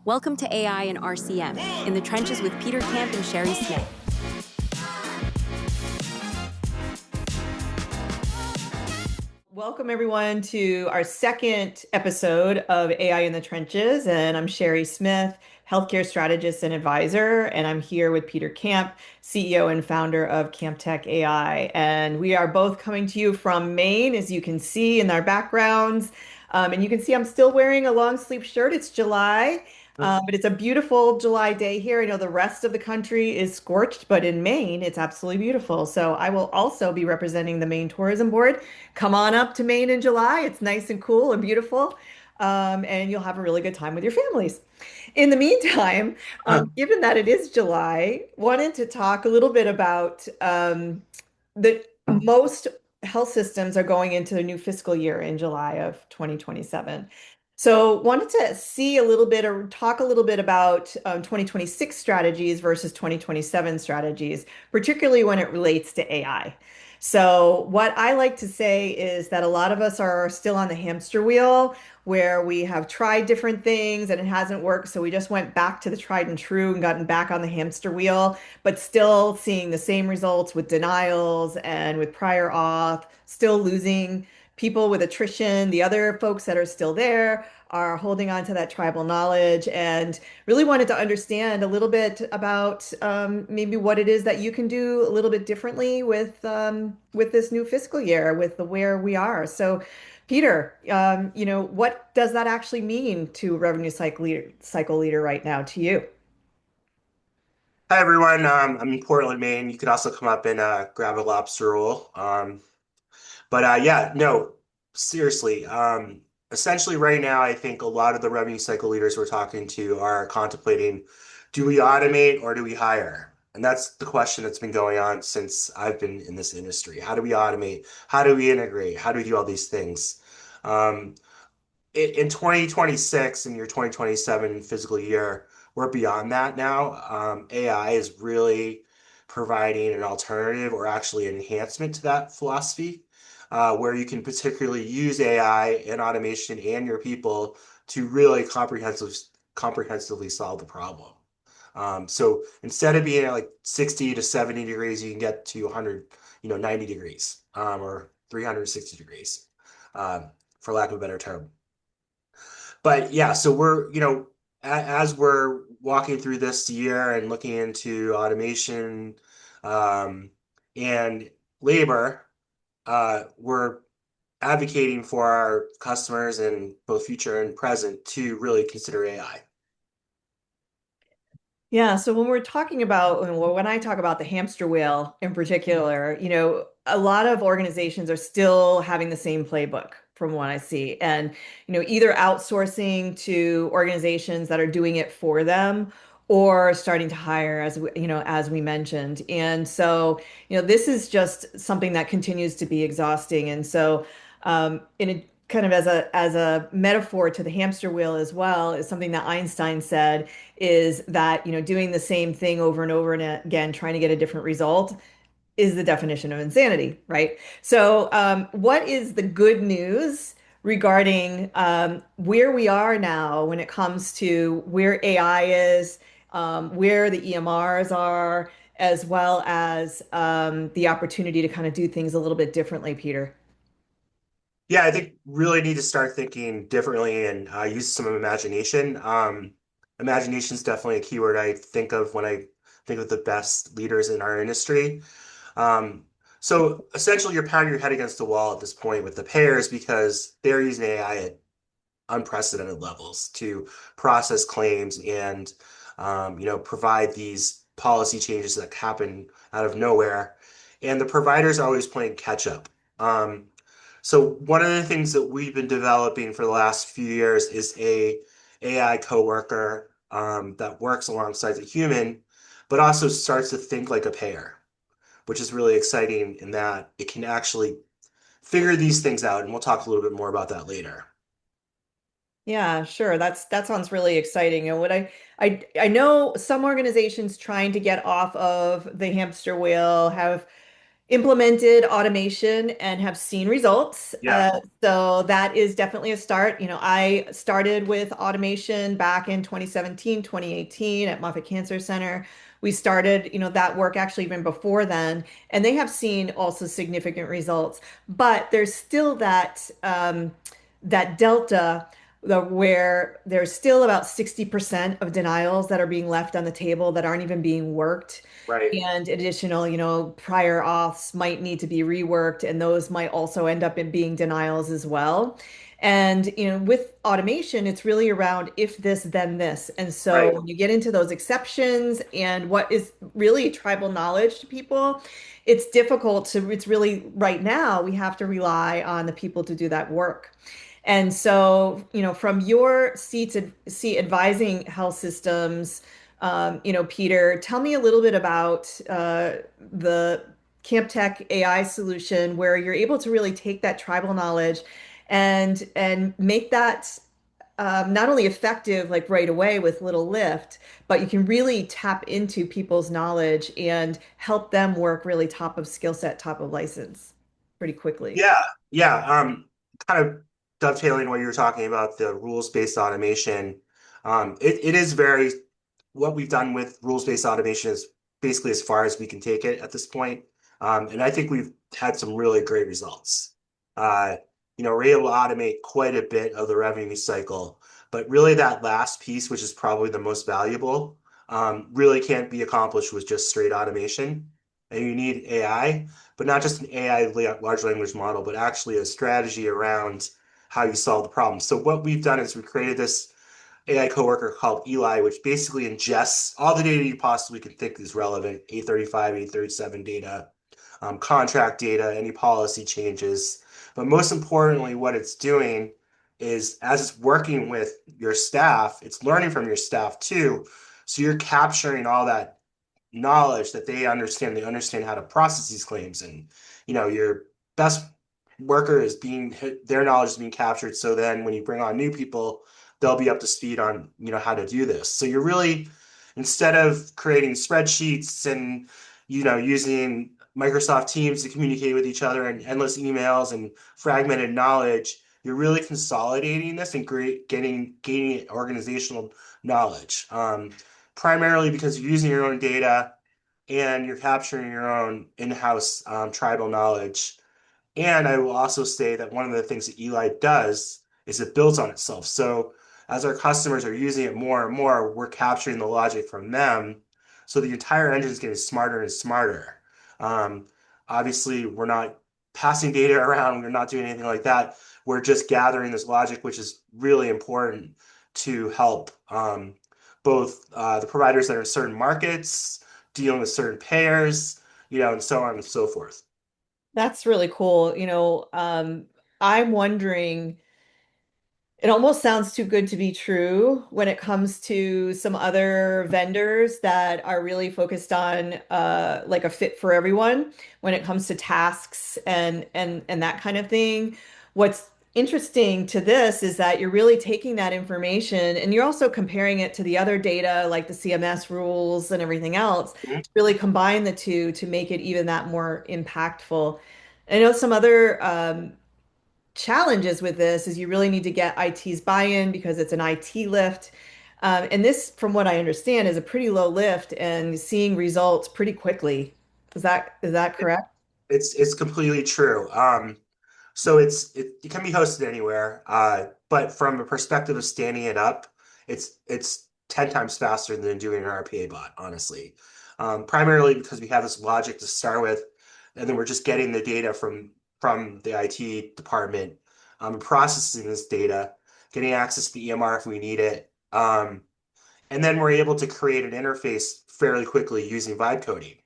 Welcome to AI and RCM, in the trenches with Peter Camp and Sherry Smith. Welcome, everyone, to our second episode of AI in the Trenches. And I'm Sherry Smith, healthcare strategist and advisor. And I'm here with Peter Camp, CEO and founder of CampTek.ai AI. And we are both coming to you from Maine, as you can see in our backgrounds. And you can see I'm still wearing a long sleeve shirt. It's July. But it's a beautiful July day here. I know the rest of the country is scorched, but in Maine, it's absolutely beautiful. So I will also be representing the Maine Tourism Board. Come on up to Maine in July. It's nice and cool and beautiful. And you'll have a really good time with your families. In the meantime, given that it is July, wanted to talk a little bit about the most health systems are going into the new fiscal year in July of 2027. So wanted to see a little bit or talk a little bit about 2026 strategies versus 2027 strategies, particularly when it relates to AI. So what I like to say is that a lot of us are still on the hamster wheel where we have tried different things and it hasn't worked. So we just went back to the tried and true and gotten back on the hamster wheel, but still seeing the same results with denials and with prior auth, still losing people with attrition. The other folks that are still there are holding on to that tribal knowledge and really wanted to understand a little bit about maybe what it is that you can do a little bit differently with this new fiscal year, with the where we are. So, Peter, what does that actually mean to revenue cycle leader right now to you? Hi everyone, I'm in Portland, Maine. You could also come up and grab a lobster roll. Yeah, no, seriously. Essentially, right now, I think a lot of the revenue cycle leaders we're talking to are contemplating, do we automate or do we hire? And that's the question that's been going on since I've been in this industry. How do we automate? How do we integrate? How do we do all these things? Um, in 2026, in your 2027 fiscal year, we're beyond that now. AI is really providing an alternative or actually an enhancement to that philosophy, where you can particularly use AI and automation and your people to really comprehensively solve the problem. So instead of being at like 60 to 70 degrees, you can get to 100, 90 degrees, or 360 degrees, for lack of a better term. But yeah, so as we're walking through this year and looking into automation, and labor, we're advocating for our customers in both future and present to really consider AI. Yeah, so when we're talking about, well, when I talk about the hamster wheel in particular, a lot of organizations are still having the same playbook from what I see. And, either outsourcing to organizations that are doing it for them or starting to hire as we mentioned. And so, this is just something that continues to be exhausting. And so, in a kind of as a metaphor to the hamster wheel as well, is something that Einstein said is that, doing the same thing over and over and again, trying to get a different result is the definition of insanity, right? So, what is the good news regarding where we are now when it comes to where AI is, where the EMRs are, as well as the opportunity to kind of do things a little bit differently, Peter? Yeah, I think really need to start thinking differently and use some imagination. Imagination is definitely a keyword I think of when I think of the best leaders in our industry. Um, so essentially, you're pounding your head against the wall at this point with the payers because they're using AI at unprecedented levels to process claims and provide these policy changes that happen out of nowhere. And the providers are always playing catch up. So one of the things that we've been developing for the last few years is a AI coworker, that works alongside the human, but also starts to think like a payer, which is really exciting in that it can actually figure these things out. And we'll talk a little bit more about that later. Yeah, sure. That sounds really exciting. And what I know some organizations trying to get off of the hamster wheel have implemented automation and have seen results. Yeah, So that is definitely a start. I started with automation back in 2017, 2018 at Moffitt Cancer Center. We started, that work actually even before then, and they have seen also significant results. But there's still that delta where there's still about 60% of denials that are being left on the table that aren't even being worked. right, And additional, prior auths might need to be reworked, and those might also end up in being denials as well. And, with automation, it's really around if this, then this. And so right. when you get into those exceptions and what is really tribal knowledge to people, it's really right now, we have to rely on the people to do that work. And so, from your seat advising health systems, Peter, tell me a little bit about the CampTek AI solution where you're able to really take that tribal knowledge and make that not only effective like right away with little lift, but you can really tap into people's knowledge and help them work really top of skill set, top of license pretty quickly. Yeah, yeah. Kind of dovetailing what you were talking about, the rules-based automation. It is very, what we've done with rules-based automation is basically as far as we can take it at this point. And I think we've had some really great results. Uh, we're able to automate quite a bit of the revenue cycle, but really that last piece, which is probably the most valuable, really can't be accomplished with just straight automation. And you need AI, but not just an AI large language model, but actually a strategy around how you solve the problem. So what we've done is we created this AI coworker called Eli, which basically ingests all the data you possibly can think is relevant, 835, 837 data, contract data, any policy changes. But most importantly, what it's doing is as it's working with your staff, it's learning from your staff too. So you're capturing all that knowledge that they understand. They understand how to process these claims, and your best worker is being their knowledge is being captured. So then, when you bring on new people, they'll be up to speed on how to do this. So you're really, instead of creating spreadsheets and using Microsoft Teams to communicate with each other and endless emails and fragmented knowledge, you're really consolidating this and gaining organizational knowledge. Primarily because you're using your own data and you're capturing your own in-house tribal knowledge. And I will also say that one of the things that Eli does is it builds on itself. So as our customers are using it more and more, we're capturing the logic from them. So the entire engine is getting smarter and smarter. Um, Obviously, we're not passing data around. We're not doing anything like that. We're just gathering this logic, which is really important to help both the providers that are in certain markets, dealing with certain payers, and so on and so forth. That's really cool. I'm wondering, it almost sounds too good to be true when it comes to some other vendors that are really focused on like a fit for everyone when it comes to tasks and that kind of thing. What's interesting to this is that you're really taking that information and you're also comparing it to the other data like the CMS rules and everything else, Mhm. really combine the two to make it even that more impactful. I know some other challenges with this is you really need to get IT's buy-in because it's an IT lift. And this, from what I understand, is a pretty low lift and seeing results pretty quickly. Is that It, correct? it's completely true. So it can be hosted anywhere, but from a perspective of standing it up, it's 10 times faster than doing an RPA bot, honestly. Primarily because we have this logic to start with, and then we're just getting the data from the IT department, processing this data, getting access to the EMR if we need it. And then we're able to create an interface fairly quickly using vibe coding.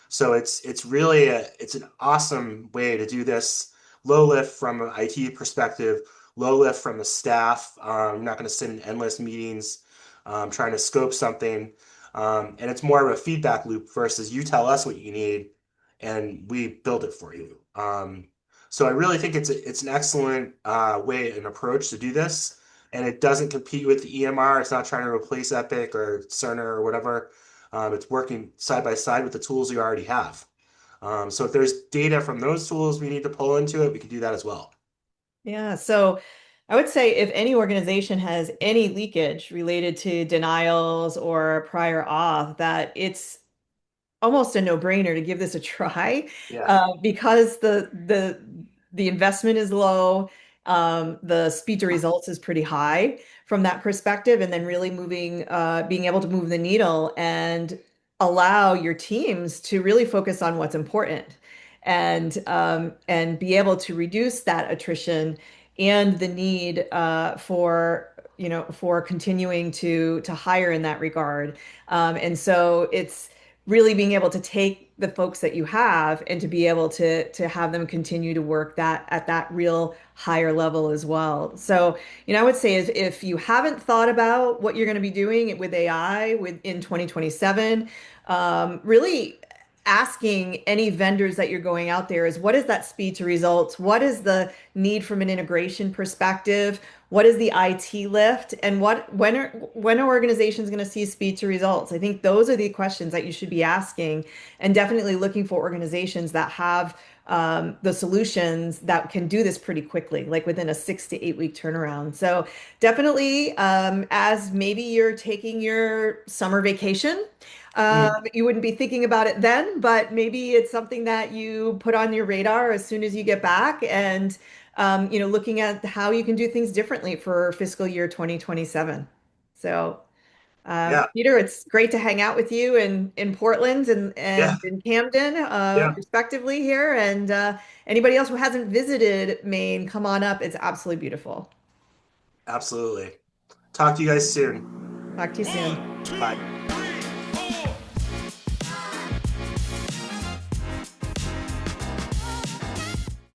So it's really it's an awesome way to do this. Low lift from an IT perspective, low lift from the staff. You're not going to sit in endless meetings trying to scope something. And it's more of a feedback loop versus you tell us what you need and we build it for you. So I really think it's an excellent way and approach to do this, and it doesn't compete with the EMR. It's not trying to replace Epic or Cerner or whatever. It's working side by side with the tools you already have. So if there's data from those tools we need to pull into it, we can do that as well. Yeah, so I would say if any organization has any leakage related to denials or prior auth, that it's almost a no-brainer to give this a try Yeah. because the investment is low, the speed to results is pretty high from that perspective, and then really being able to move the needle and allow your teams to really focus on what's important and be able to reduce that attrition and the need for continuing to hire in that regard. And so it's really being able to take the folks that you have and to be able to have them continue to work that at that real higher level as well. So, I would say is if you haven't thought about what you're going to be doing with AI in 2027, really asking any vendors that you're going out there is what is that speed to results? What is the need from an integration perspective? What is the IT lift? And when are organizations going to see speed to results? I think those are the questions that you should be asking and definitely looking for organizations that have the solutions that can do this pretty quickly, like within a 6 to 8 week turnaround. So definitely, as maybe you're taking your summer vacation, Mhm. you wouldn't be thinking about it then, but maybe it's something that you put on your radar as soon as you get back and looking at how you can do things differently for fiscal year 2027. So, Yeah. Peter, it's great to hang out with you in Portland and Yeah. in Camden, Yeah. respectively here. And anybody else who hasn't visited Maine, come on up. It's absolutely beautiful. Absolutely. Talk to you guys soon. Talk to you soon. Bye.